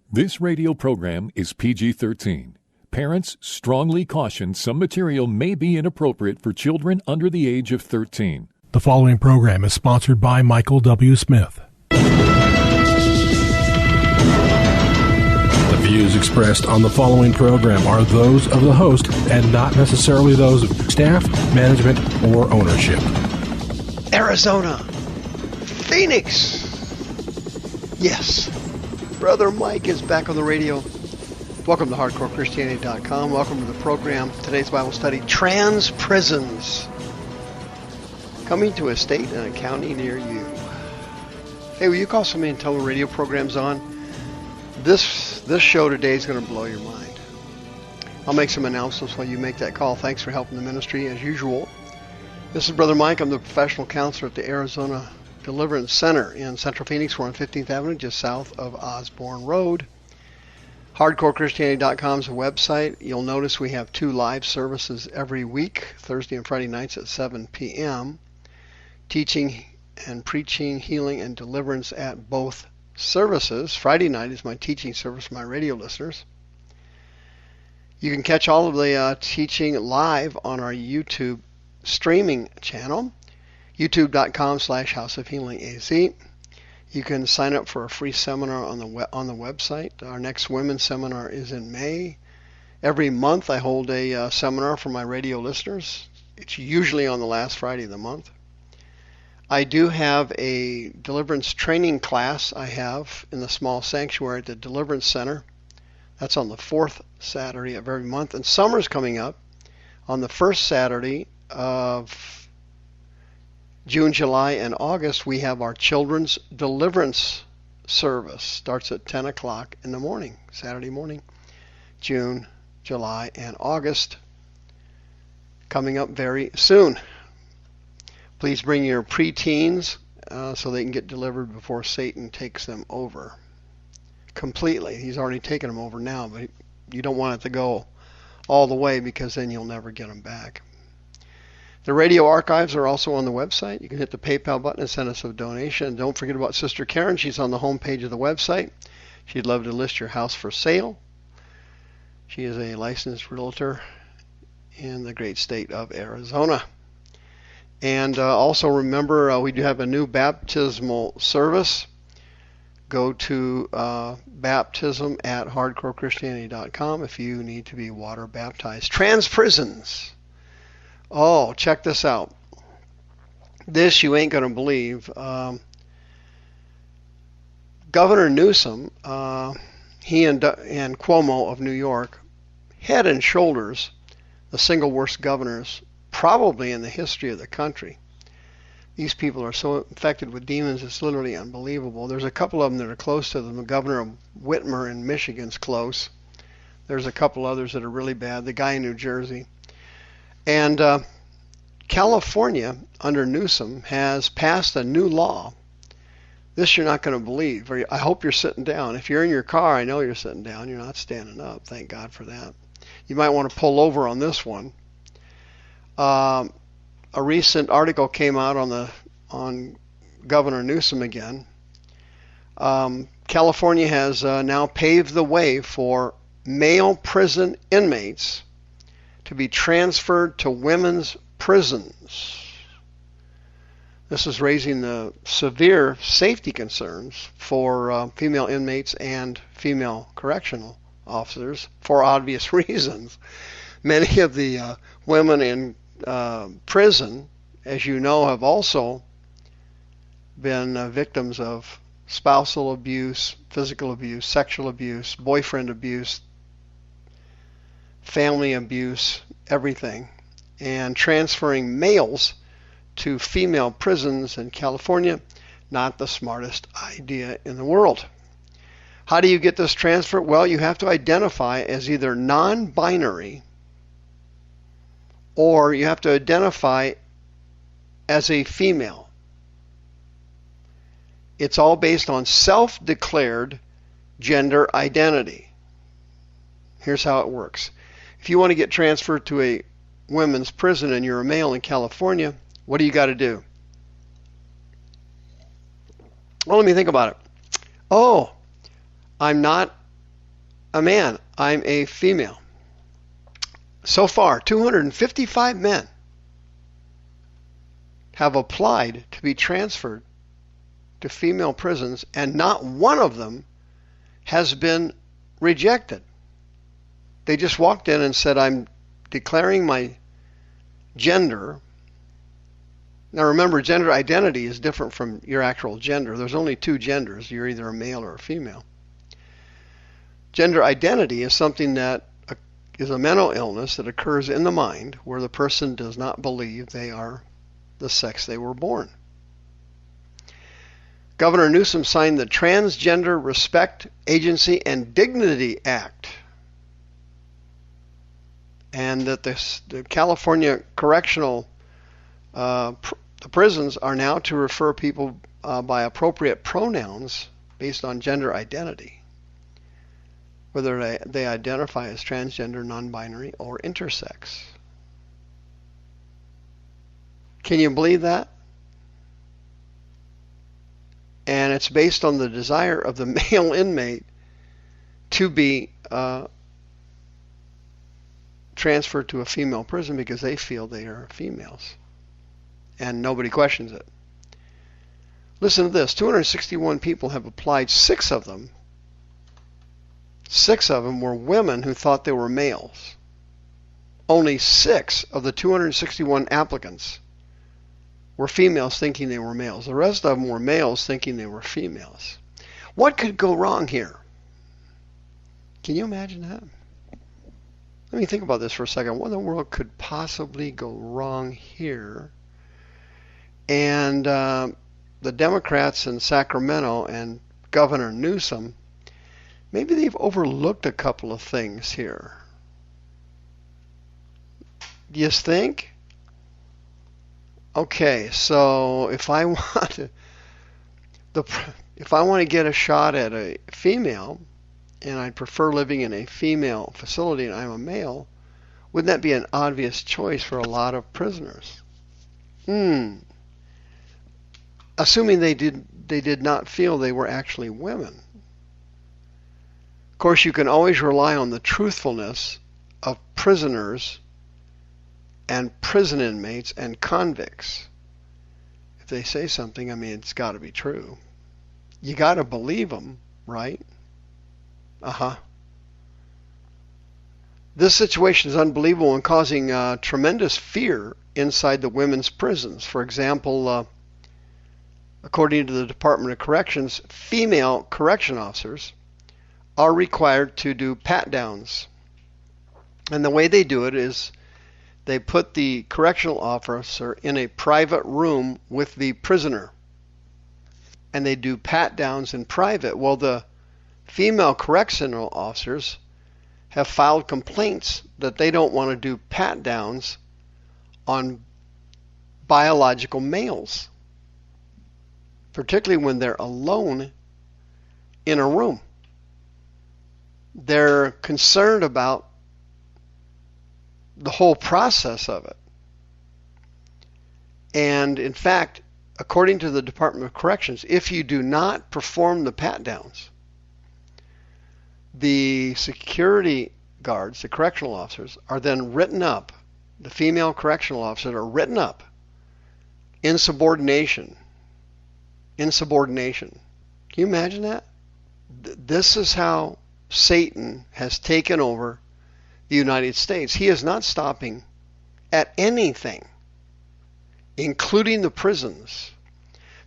This radio program is PG-13. Parents strongly caution some material may be inappropriate for children under the age of 13. The following program is sponsored by Michael W. Smith. The views expressed on the following program are those of the host and not necessarily those of staff, management, or ownership. Arizona, Phoenix. Yes, Brother Mike is back on the radio. Welcome to HardcoreChristianity.com. Welcome to the program. Today's Bible study, Trans Prisons. Coming to a state and a county near you. Hey, will you call somebody and tell the radio program's on? This show today is going to blow your mind. I'll make some announcements while you make that call. Thanks for helping the ministry as usual. This is Brother Mike. I'm the professional counselor at the Arizona Deliverance Center in Central Phoenix. We're on 15th Avenue, just south of Osborne Road. HardcoreChristianity.com is a website. You'll notice we have 2 live services every week, Thursday and Friday nights at 7 p.m. Teaching and preaching, healing, and deliverance at both services. Friday night is my teaching service for my radio listeners. You can catch all of the teaching live on our YouTube streaming channel, youtube.com/houseofhealingaz. You can sign up for a free seminar on the website. Our next women's seminar is in May. Every month I hold a seminar for my radio listeners. It's usually on the last Friday of the month. I do have a deliverance training class I have in the small sanctuary at the Deliverance Center. That's on the 4th Saturday of every month. And summer's coming up on the 1st Saturday of June, July, and August. We have our children's deliverance service. Starts at 10 o'clock in the morning, Saturday morning. June, July, and August. Coming up very soon. Please bring your preteens so they can get delivered before Satan takes them over completely. He's already taken them over now, but you don't want it to go all the way because then you'll never get them back. The radio archives are also on the website. You can hit the PayPal button and send us a donation. And don't forget about Sister Karen. She's on the home page of the website. She'd love to list your house for sale. She is a licensed realtor in the great state of Arizona. And also remember, we do have a new baptismal service. Go to baptism at hardcorechristianity.com if you need to be water baptized. Trans prisons. Oh, check this out. This you ain't going to believe. Governor Newsom, he and Cuomo of New York, head and shoulders the single worst governors probably in the history of the country. These people are so infected with demons, it's literally unbelievable. There's a couple of them that are close to them. The governor of Whitmer in Michigan's close. There's a couple others that are really bad. The guy in New Jersey. And California, under Newsom, has passed a new law. This you're not going to believe. I hope you're sitting down. If you're in your car, I know you're sitting down. You're not standing up. Thank God for that. You might want to pull over on this one. A recent article came out on Governor Newsom again. California has now paved the way for male prison inmates to be transferred to women's prisons. This is raising the severe safety concerns for female inmates and female correctional officers for obvious reasons. Many of the women in prison, as you know, have also been victims of spousal abuse, physical abuse, sexual abuse, boyfriend abuse, family abuse, everything. And transferring males to female prisons in California, not the smartest idea in the world. How do you get this transfer? Well, you have to identify as either non-binary or you have to identify as a female. It's all based on self-declared gender identity. Here's how it works. If you want to get transferred to a women's prison and you're a male in California, what do you got to do? Well, let me think about it. Oh, I'm not a man, I'm a female. So far, 255 men have applied to be transferred to female prisons, and not one of them has been rejected. They just walked in and said, I'm declaring my gender. Now remember, gender identity is different from your actual gender. There's only two genders. You're either a male or a female. Gender identity is something that is a mental illness that occurs in the mind where the person does not believe they are the sex they were born. Governor Newsom signed the Transgender Respect, Agency, and Dignity Act, and that the California correctional the prisons are now to refer people by appropriate pronouns based on gender identity, whether they identify as transgender, non-binary, or intersex. Can you believe that? And it's based on the desire of the male inmate to be transferred to a female prison because they feel they are females. And nobody questions it. Listen to this. 261 people have applied. Six of them were women who thought they were males. Only 6 of the 261 applicants were females thinking they were males. The rest of them were males thinking they were females. What could go wrong here? Can you imagine that? Let me think about this for a second. What in the world could possibly go wrong here? And the Democrats in Sacramento and Governor Newsom, maybe they've overlooked a couple of things here. Do you think? Okay, so if I want to get a shot at a female, and I'd prefer living in a female facility and I'm a male, wouldn't that be an obvious choice for a lot of prisoners? Assuming they did not feel they were actually women. Of course, you can always rely on the truthfulness of prisoners and prison inmates and convicts. If they say something, I mean, it's got to be true. You got to believe them, right? This situation is unbelievable and causing tremendous fear inside the women's prisons. For example, according to the Department of Corrections, female correction officers are required to do pat-downs. And the way they do it is they put the correctional officer in a private room with the prisoner. And they do pat-downs in private. Well, the female correctional officers have filed complaints that they don't want to do pat-downs on biological males, particularly when they're alone in a room. They're concerned about the whole process of it. And in fact, according to the Department of Corrections, if you do not perform the pat-downs, the security guards, the correctional officers, are then written up. The female correctional officers are written up in subordination. Can you imagine that? This is how Satan has taken over the United States. He is not stopping at anything, including the prisons.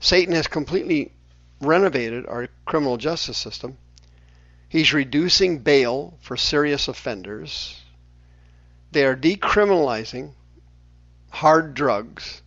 Satan has completely renovated our criminal justice system. He's reducing bail for serious offenders. They are decriminalizing hard drugs.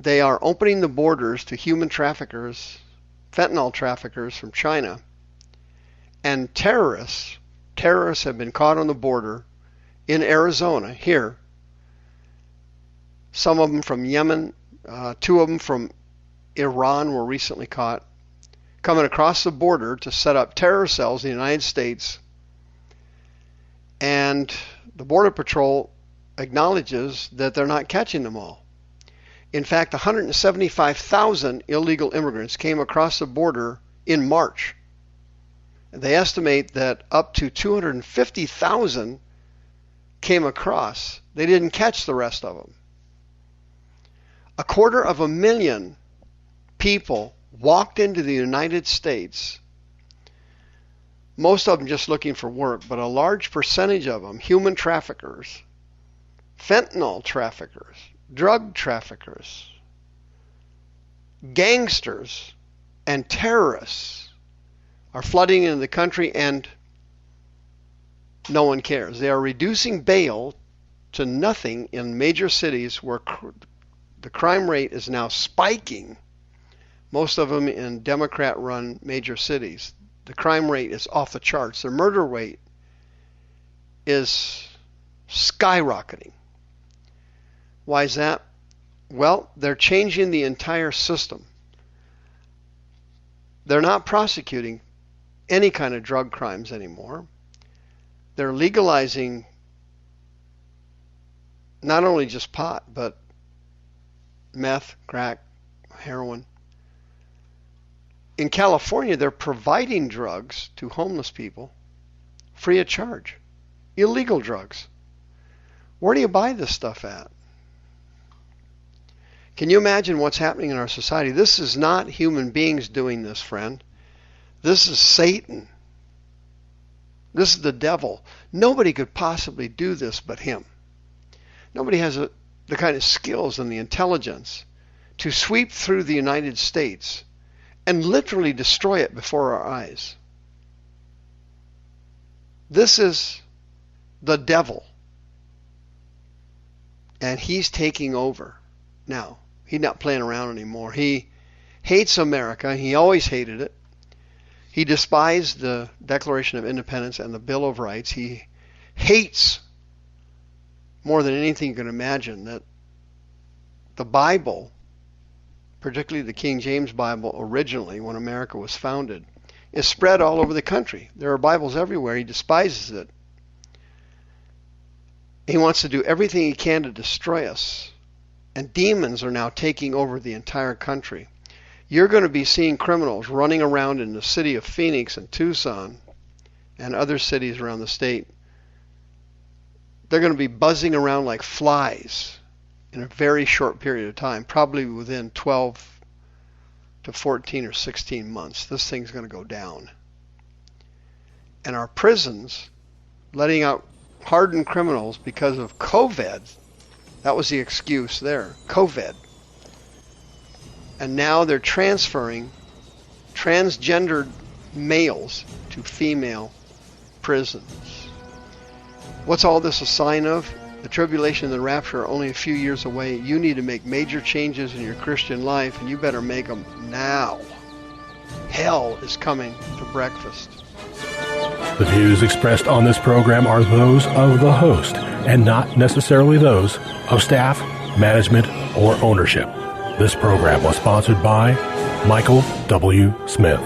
They are opening the borders to human traffickers, fentanyl traffickers from China. And terrorists have been caught on the border in Arizona, here. Some of them from Yemen, 2 of them from Iran were recently caught, coming across the border to set up terror cells in the United States. And the Border Patrol acknowledges that they're not catching them all. In fact, 175,000 illegal immigrants came across the border in March. They estimate that up to 250,000 came across. They didn't catch the rest of them. 250,000 people walked into the United States, most of them just looking for work, but a large percentage of them, human traffickers, fentanyl traffickers, drug traffickers, gangsters, and terrorists are flooding into the country, and no one cares. They are reducing bail to nothing in major cities where the crime rate is now spiking, most of them in Democrat-run major cities. The crime rate is off the charts. The murder rate is skyrocketing. Why is that? Well, they're changing the entire system. They're not prosecuting any kind of drug crimes anymore. They're legalizing not only just pot, but meth, crack, heroin. In California, they're providing drugs to homeless people free of charge. Illegal drugs. Where do you buy this stuff at? Can you imagine what's happening in our society? This is not human beings doing this, friend. This is Satan. This is the devil. Nobody could possibly do this but him. Nobody has the kind of skills and the intelligence to sweep through the United States and literally destroy it before our eyes. This is the devil. And he's taking over now. He's not playing around anymore. He hates America. He always hated it. He despised the Declaration of Independence and the Bill of Rights. He hates more than anything you can imagine that the Bible, particularly the King James Bible originally when America was founded, is spread all over the country. There are Bibles everywhere. He despises it. He wants to do everything he can to destroy us. And demons are now taking over the entire country. You're going to be seeing criminals running around in the city of Phoenix and Tucson and other cities around the state. They're going to be buzzing around like flies in a very short period of time, probably within 12 to 14 or 16 months. This thing's going to go down. And our prisons, letting out hardened criminals because of COVID, that was the excuse there, COVID. And now they're transferring transgendered males to female prisons. What's all this a sign of? The tribulation and the rapture are only a few years away. You need to make major changes in your Christian life, and you better make them now. Hell is coming to breakfast. The views expressed on this program are those of the host and not necessarily those of staff, management, or ownership. This program was sponsored by Michael W. Smith.